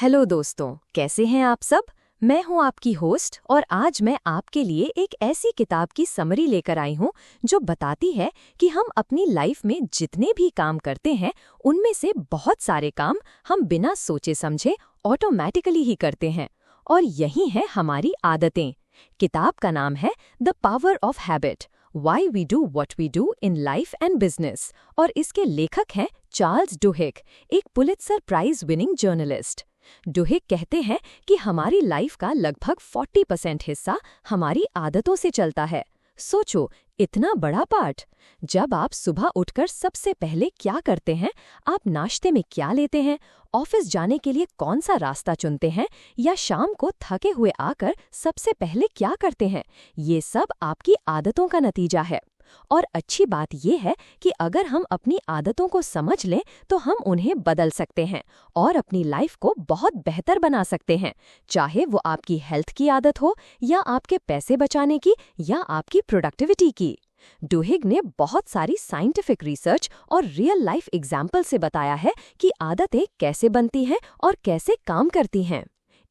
Hello दोस्तों, कैसे हैं आप सब। मैं हूं आपकी होस्ट और आज मैं आपके लिए एक ऐसी किताब की समरी लेकर आई हूं जो बताती है कि हम अपनी लाइफ में जितने भी काम करते हैं उनमें से बहुत सारे काम हम बिना सोचे समझे ऑटोमेटिकली ही करते हैं और यही है हमारी आदतें। किताब का नाम है the power of habit, why we do what we do in life and business और इसके लेखक हैं चार्ल्स डुहिग, एक Pulitzer prize winning journalist. Duhigg कहते हैं कि हमारी लाइफ का लगभग 40% हिस्सा हमारी आदतों से चलता है। सोचो, इतना बड़ा पार्ट। जब आप सुबह उठकर सबसे पहले क्या करते हैं, आप नाश्ते में क्या लेते हैं, ऑफिस जाने के लिए कौन सा रास्ता चुनते हैं या शाम को थके हुए आकर सबसे पहले क्या करते हैं, ये सब आपकी आदतों का नतीजा है। और अच्छी बात यह है कि अगर हम अपनी आदतों को समझ लें तो हम उन्हें बदल सकते हैं और अपनी लाइफ को बहुत बेहतर बना सकते हैं, चाहे वो आपकी हेल्थ की आदत हो या आपके पैसे बचाने की या आपकी प्रोडक्टिविटी की। डुहिग ने बहुत सारी साइंटिफिक रिसर्च और रियल लाइफ एग्जाम्पल से बताया है कि आदतें कैसे बनती हैं और कैसे काम करती हैं।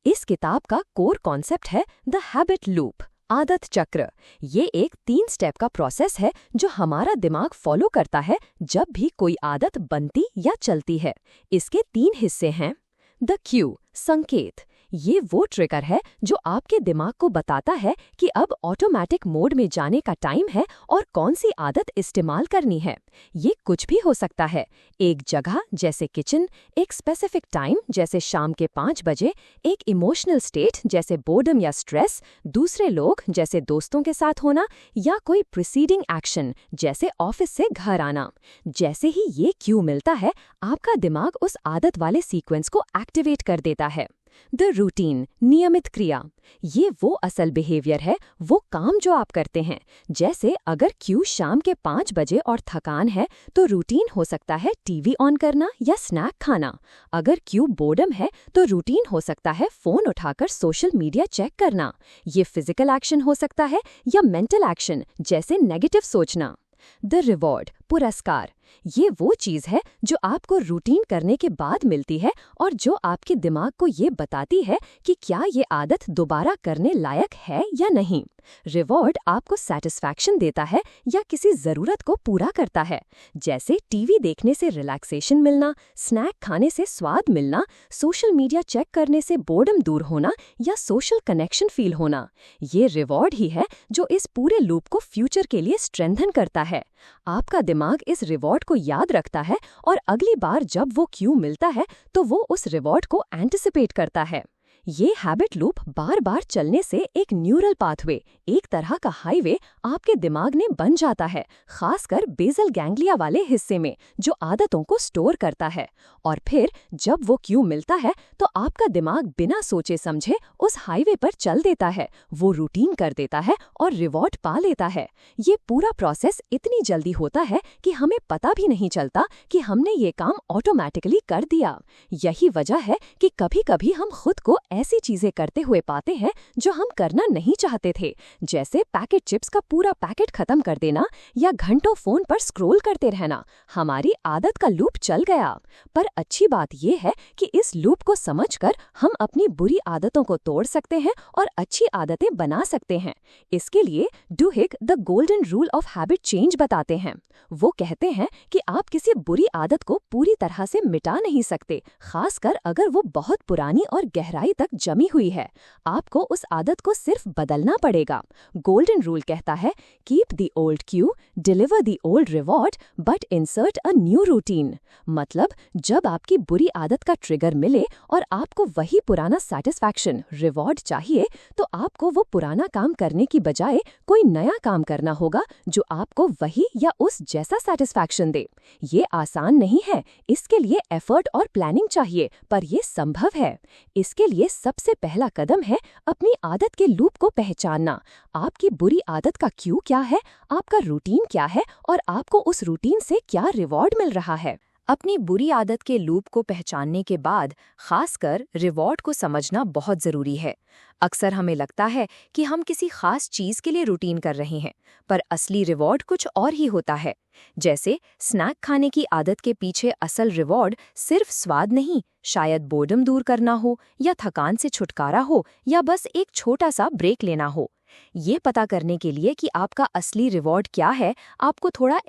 इस किताब का कोर कॉन्सेप्ट है द हैबिट लूप, आदत चक्र। ये एक 3 स्टेप का प्रोसेस है जो हमारा दिमाग फॉलो करता है जब भी कोई आदत बनती या चलती है। इसके 3 हिस्से हैं। द क्यू, संकेत। ये वो ट्रिगर है जो आपके दिमाग को बताता है कि अब ऑटोमेटिक मोड में जाने का टाइम है और कौन सी आदत इस्तेमाल करनी है। ये कुछ भी हो सकता है, एक जगह जैसे किचन, एक स्पेसिफिक टाइम जैसे शाम के 5 बजे, एक इमोशनल स्टेट जैसे बोर्डम या स्ट्रेस, दूसरे लोग जैसे दोस्तों के साथ होना या कोई प्रिसीडिंग एक्शन जैसे ऑफिस से घर आना। जैसे ही ये क्यू मिलता है, आपका दिमाग उस आदत वाले सीक्वेंस को एक्टिवेट कर देता है। द रूटीन, नियमित क्रिया। ये वो असल बिहेवियर है, वो काम जो आप करते हैं। जैसे अगर क्यू शाम के 5 बजे और थकान है तो रूटीन हो सकता है टीवी ऑन करना या स्नैक खाना। अगर क्यू बोर्डम है तो रूटीन हो सकता है फोन उठाकर सोशल मीडिया चेक करना। ये फिजिकल एक्शन हो सकता है या मेंटल एक्शन जैसे नेगेटिव सोचना। द रिवॉर्ड, पुरस्कार। ये वो चीज़ है जो आपको रूटीन करने के बाद मिलती है और जो आपके दिमाग को ये बताती है कि क्या ये आदत दोबारा करने लायक है या नहीं। रिवॉर्ड आपको सेटिस्फैक्शन देता है या किसी ज़रूरत को पूरा करता है, जैसे टीवी देखने से रिलैक्सेशन मिलना, स्नैक खाने से स्वाद मिलना, सोशल मीडिया चेक करने से बोर्डम दूर होना या सोशल कनेक्शन फील होना। ये रिवॉर्ड ही है जो इस पूरे लूप को फ्यूचर के लिए स्ट्रेंथन करता है। आपका दिमाग इस रिवॉर्ड को याद रखता है और अगली बार जब वो क्यू मिलता है तो वो उस रिवॉर्ड को एंटिसिपेट करता है। ये हैबिट लूप बार बार चलने से एक न्यूरल पाथवे, एक तरह का हाईवे आपके दिमाग में बन जाता है, खासकर बेसल गैंग्लिया वाले हिस्से में जो आदतों को स्टोर करता है। और फिर जब वो क्यू मिलता है तो आपका दिमाग बिना सोचे समझे उस हाईवे पर चल देता है, वो रूटीन कर देता है और रिवॉर्ड पा लेता है। ये पूरा प्रोसेस इतनी जल्दी होता है कि हमें पता भी नहीं चलता कि हमने ये काम ऑटोमेटिकली कर दिया। यही वजह है कि कभी-कभी हम खुद को ऐसी चीजें करते हुए पाते हैं जो हम करना नहीं चाहते थे, जैसे पैकेट चिप्स का पूरा पैकेट खत्म कर देना या घंटों फोन पर स्क्रॉल करते रहना। हमारी आदत का लूप चल गया। पर अच्छी बात यह है कि इस लूप को समझकर हम अपनी बुरी आदतों को तोड़ सकते हैं और अच्छी आदतें बना सकते हैं। इसके लिए Duhigg the golden rule of habit change बताते हैं। वो कहते हैं कि आप किसी बुरी आदत को पूरी तरह से मिटा नहीं सकते, खासकर अगर वो बहुत पुरानी और गहराई तक जमी हुई है। आपको उस आदत को सिर्फ बदलना पड़ेगा। गोल्डन रूल कहता है, keep the old Q, deliver the old reward, but insert a new routine. मतलब जब आपकी बुरी आदत का ट्रिगर मिले और आपको वही पुराना सेटिस्फैक्शन, रिवॉर्ड चाहिए, तो आपको वो पुराना काम करने की बजाय कोई नया काम करना होगा जो आपको वही या उस जैसा सेटिस्फैक्शन दे। ये आसान नहीं है, इसके लिए एफर्ट और प्लानिंग चाहिए, पर ये संभव है। इसके लिए सबसे पहला कदम है अपनी आदत के लूप को पहचानना। आपकी बुरी आदत का क्यू क्या है, आपका रूटीन क्या है और आपको उस रूटीन से क्या रिवॉर्ड मिल रहा है। अपनी बुरी आदत के लूप को पहचानने के बाद खासकर रिवॉर्ड को समझना बहुत ज़रूरी है। अक्सर हमें लगता है कि हम किसी खास चीज़ के लिए रूटीन कर रहे हैं, पर असली रिवॉर्ड कुछ और ही होता है। जैसे स्नैक खाने की आदत के पीछे असल रिवॉर्ड सिर्फ स्वाद नहीं, शायद बोर्डम दूर करना हो, या थकान से छुटकारा हो, या बस एक छोटा सा ब्रेक लेना हो। ये पता करने के लिए कि आपका असली रिवॉर्ड क्या है, आपको थोड़ा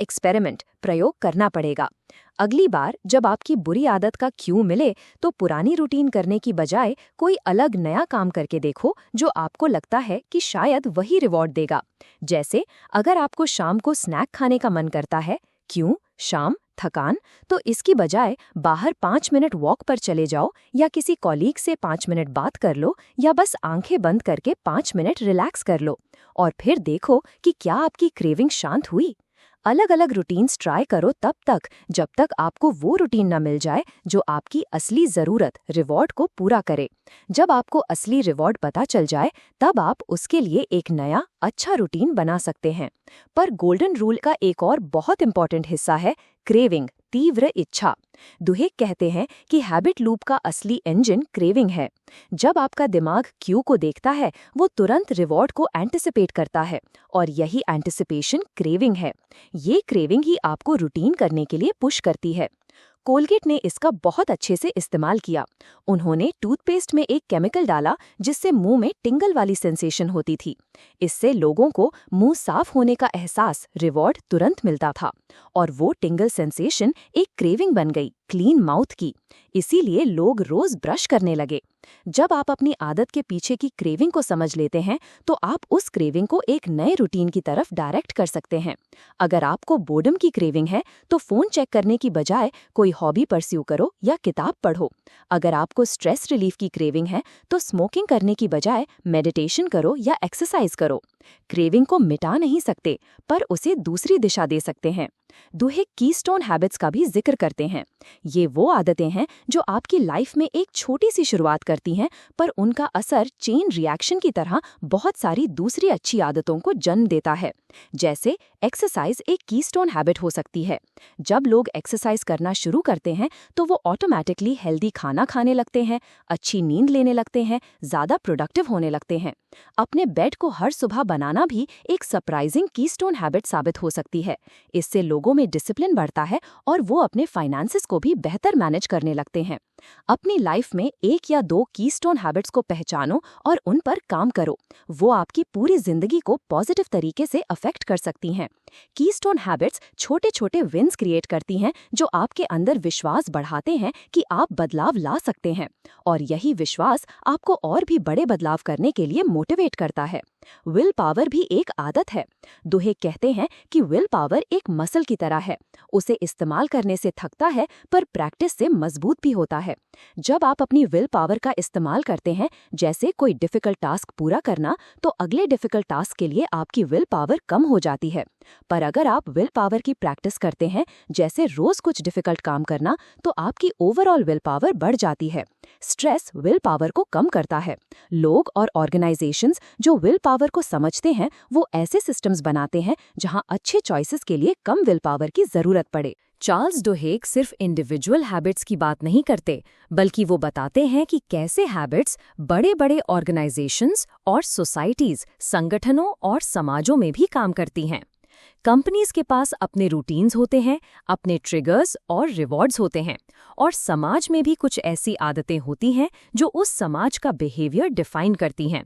प्रयोग करना पड़ेगा। अगली बार जब आपकी बुरी आदत का क्यू मिले, तो पुरानी रूटीन करने की बजाय कोई अलग नया काम करके देखो जो आपको लगता है कि शायद वही रिवॉर्ड देगा। जैसे अगर आपको शाम को स्नैक खाने का मन करता है, क्यों शाम थकान, तो इसकी बजाय बाहर 5 मिनट वॉक पर चले जाओ, या किसी कॉलीग से 5 मिनट बात कर लो, या बस आंखें बंद करके 5 मिनट रिलैक्स कर लो, और फिर देखो कि क्या आपकी क्रेविंग शांत हुई। अलग अलग रूटीन्स ट्राई करो तब तक जब तक आपको वो रूटीन न मिल जाए जो आपकी असली ज़रूरत रिवॉर्ड को पूरा करे। जब आपको असली रिवॉर्ड पता चल जाए, तब आप उसके लिए एक नया अच्छा रूटीन बना सकते हैं। पर गोल्डन रूल का एक और बहुत इंपॉर्टेंट हिस्सा है क्रेविंग, तीव्र इच्छा। दुहेक कहते हैं कि हैबिट लूप का असली इंजन क्रेविंग है। जब आपका दिमाग क्यू को देखता है, वो तुरंत रिवॉर्ड को एंटिसिपेट करता है, और यही एंटिसिपेशन क्रेविंग है। ये क्रेविंग ही आपको रूटीन करने के लिए पुश करती है। कोलगेट ने इसका बहुत अच्छे से इस्तेमाल किया। उन्होंने टूथपेस्ट में एक केमिकल डाला जिससे मुंह में टिंगल वाली सेंसेशन होती थी। इससे लोगों को मुंह साफ होने का एहसास, रिवॉर्ड तुरंत मिलता था, और वो टिंगल सेंसेशन एक क्रेविंग बन गई, क्लीन माउथ की। इसीलिए लोग रोज ब्रश करने लगे। जब आप अपनी आदत के पीछे की क्रेविंग को समझ लेते हैं, तो आप उस क्रेविंग को एक नए रूटीन की तरफ डायरेक्ट कर सकते हैं। अगर आपको बोर्डम की क्रेविंग है, तो फोन चेक करने की बजाय कोई हॉबी परस्यू करो या किताब पढ़ो। अगर आपको स्ट्रेस रिलीफ की क्रेविंग है, तो स्मोकिंग करने की बजाय मेडिटेशन करो या एक्सरसाइज करो। क्रेविंग को मिटा नहीं सकते, पर उसे दूसरी दिशा दे सकते हैं। दुहेक कीस्टोन हैबिट्स का भी जिक्र करते हैं। ये वो आदतें हैं जो आपकी लाइफ में एक छोटी सी शुरुआत करती हैं, पर उनका असर चेन रिएक्शन की तरह बहुत सारी दूसरी अच्छी आदतों को जन्म देता है। जैसे एक्सरसाइज एक कीस्टोन हैबिट हो सकती है। जब लोग एक्सरसाइज करना शुरू करते हैं, तो वो ऑटोमेटिकली हेल्दी खाना खाने लगते हैं, अच्छी नींद लेने लगते हैं, ज़्यादा प्रोडक्टिव होने लगते हैं। अपने बेड को हर सुबह बनाना भी एक सरप्राइजिंग कीस्टोन हैबिट साबित हो सकती है। इससे लोगों में डिसिप्लिन बढ़ता है, और वो अपने फाइनेंसेस को भी बेहतर मैनेज करने लगते हैं। अपनी लाइफ में 1 या 2 कीस्टोन हैबिट्स को पहचानो और उन पर काम करो। वो आपकी पूरी जिंदगी को पॉजिटिव तरीके से अफेक्ट कर सकती हैं। कीस्टोन हैबिट्स छोटे छोटे विन्स क्रिएट करती हैं, जो आपके अंदर विश्वास बढ़ाते हैं कि आप बदलाव ला सकते हैं, और यही विश्वास आपको और भी बड़े बदलाव करने के लिए मोटिवेट करता है। विल पावर भी एक आदत है। दुहेक कहते हैं कि विल पावर एक मसल की तरह है। उसे इस्तेमाल करने से थकता है, पर प्रैक्टिस से मजबूत भी होता है। जब आप अपनी विल पावर का इस्तेमाल करते हैं, जैसे कोई डिफिकल्ट टास्क पूरा करना, तो अगले डिफिकल्ट टास्क के लिए आपकी विल पावर कम हो जाती है। पर अगर आप विल पावर की प्रैक्टिस करते हैं, जैसे रोज कुछ डिफिकल्ट काम करना, तो आपकी ओवरऑल विल पावर बढ़ जाती है। स्ट्रेस विल पावर को कम करता है। लोग और ऑर्गेनाइजेशंस जो विल पावर को समझते हैं, वो ऐसे सिस्टम्स बनाते हैं जहां अच्छे चॉइसेस के लिए कम विल पावर की जरूरत पड़े। चार्ल्स डुहेक सिर्फ इंडिविजुअल हैबिट्स की बात नहीं करते, बल्कि वो बताते हैं कि कैसे हैबिट्स बड़े बड़े ऑर्गेनाइजेशंस और सोसाइटीज, संगठनों और समाजों में भी काम करती हैं। कंपनीज के पास अपने रूटीन्स होते हैं, अपने ट्रिगर्स और रिवॉर्ड्स होते हैं, और समाज में भी कुछ ऐसी आदतें होती हैं जो उस समाज का बिहेवियर डिफाइन करती हैं।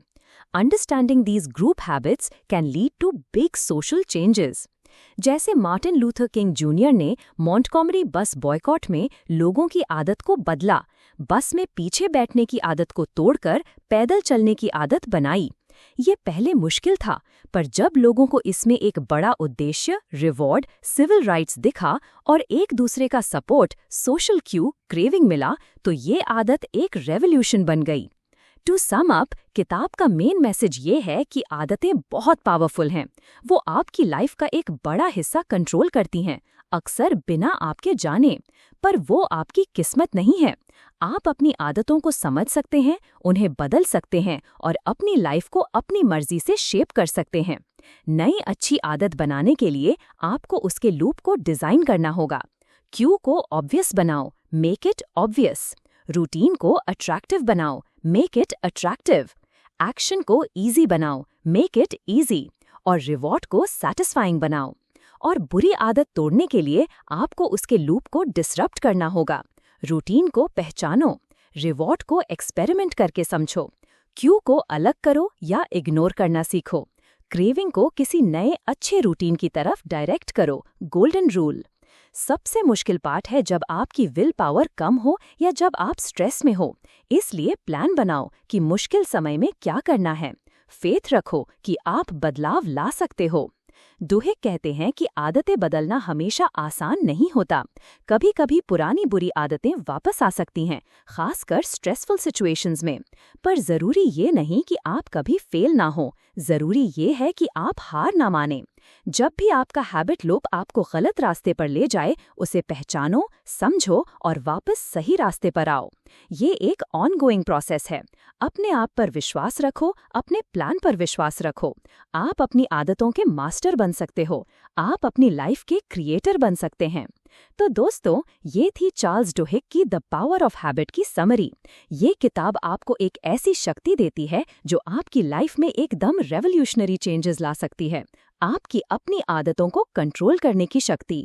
Understanding these group habits can lead to big social changes. जैसे मार्टिन लूथर किंग जूनियर ने मॉन्टगोमरी बस बॉयकॉट में लोगों की आदत को बदला, बस में पीछे बैठने की आदत को तोड़कर पैदल चलने की आदत बनाई। ये पहले मुश्किल था, पर जब लोगों को इसमें एक बड़ा उद्देश्य, रिवॉर्ड, सिविल राइट्स दिखा और एक दूसरे का सपोर्ट, सोशल क्यू, क्रेविंग मिला, तो ये आदत एक रेवोल्यूशन बन गई। टू सम अप, किताब का मेन मैसेज ये है कि आदतें बहुत पावरफुल हैं। वो आपकी लाइफ का एक बड़ा हिस्सा कंट्रोल करती हैं, अक्सर बिना आपके जाने। पर वो आपकी किस्मत नहीं है। आप अपनी आदतों को समझ सकते हैं, उन्हें बदल सकते हैं और अपनी लाइफ को अपनी मर्जी से शेप कर सकते हैं। नई अच्छी आदत बनाने के लिए आपको उसके लूप को डिजाइन करना होगा। क्यू को ऑब्वियस बनाओ, मेक इट ऑब्वियस। रूटीन को अट्रैक्टिव बनाओ, मेक इट अट्रैक्टिव। एक्शन को इजी बनाओ, मेक इट इजी। और रिवॉर्ड को सैटिस्फाइंग बनाओ। और बुरी आदत तोड़ने के लिए आपको उसके लूप को डिसरप्ट करना होगा। रूटीन को पहचानो, रिवॉर्ड को एक्सपेरिमेंट करके समझो, क्यू को अलग करो या इग्नोर करना सीखो, क्रेविंग को किसी नए अच्छे रूटीन की तरफ डायरेक्ट करो। Golden rule. सबसे मुश्किल पार्ट है जब आपकी विल पावर कम हो या जब आप स्ट्रेस में हो। इसलिए प्लान बनाओ कि मुश्किल समय में क्या करना है। फेथ रखो कि आप बदलाव ला सकते हो। दुहेक कहते हैं कि आदतें बदलना हमेशा आसान नहीं होता। कभी कभी पुरानी बुरी आदतें वापस आ सकती हैं, खासकर स्ट्रेसफुल सिचुएशंस में। पर ज़रूरी ये नहीं कि आप कभी फेल ना हो, ज़रूरी ये है कि आप हार ना मानें। जब भी आपका हैबिट लूप आपको गलत रास्ते पर ले जाए, उसे पहचानो, समझो और वापस सही रास्ते पर आओ। ये एक ऑनगोइंग प्रोसेस है। अपने आप पर विश्वास रखो, अपने प्लान पर विश्वास रखो। आप अपनी आदतों के मास्टर बन सकते हो, आप अपनी लाइफ के क्रिएटर बन सकते हैं। तो दोस्तों, ये थी चार्ल्स डुहिक की द पावर ऑफ हैबिट की समरी। ये किताब आपको एक ऐसी शक्ति देती है जो आपकी लाइफ में एकदम रेवोल्यूशनरी चेंजेस ला सकती है। आपकी अपनी आदतों को कंट्रोल करने की शक्ति।